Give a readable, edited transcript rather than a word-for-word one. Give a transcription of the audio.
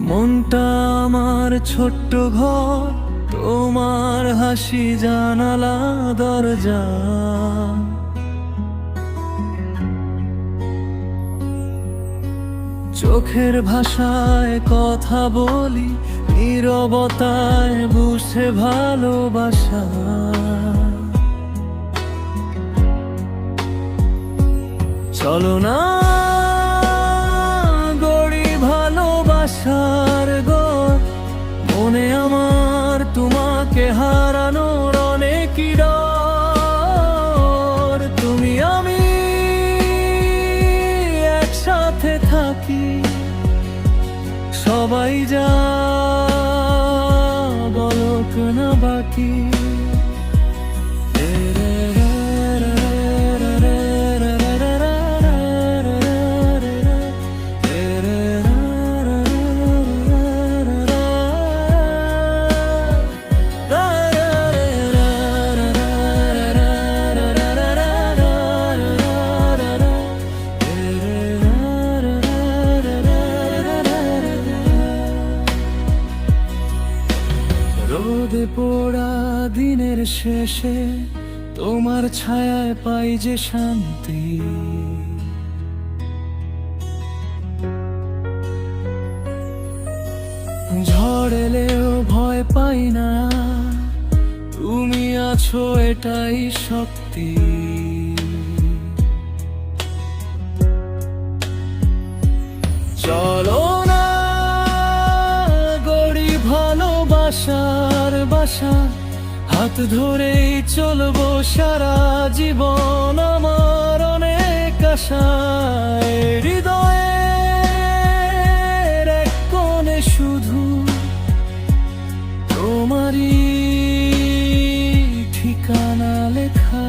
মনটা আমার ছোট্ট ঘর, তোমার হাসি জানালা দরজা। চোখের ভাষায় কথা বলি, নীরবতায় বুঝে ভালোবাসা। চলো না গড়ি ভালোবাসার ঘর, মনে আমার তোমাকে হারানোর অনেকই ডর। তুমি আমি একসাথে থাকি, সবাই যা বলুক না বাকি। রোদে পোড়া দিনের শেষে তোমার ছায়ায় পাই যে শান্তি। ঝড় এলেও ভয় পাই না, তুমি আছো এটাই শক্তি। চলো না গড়ি ভালোবাসার বাসা, হাত ধরেই চলবো সারা জীবন। আমার অনেক আশা, হৃদয়ের এক কোণে শুধু তোমারই ঠিকানা লেখা।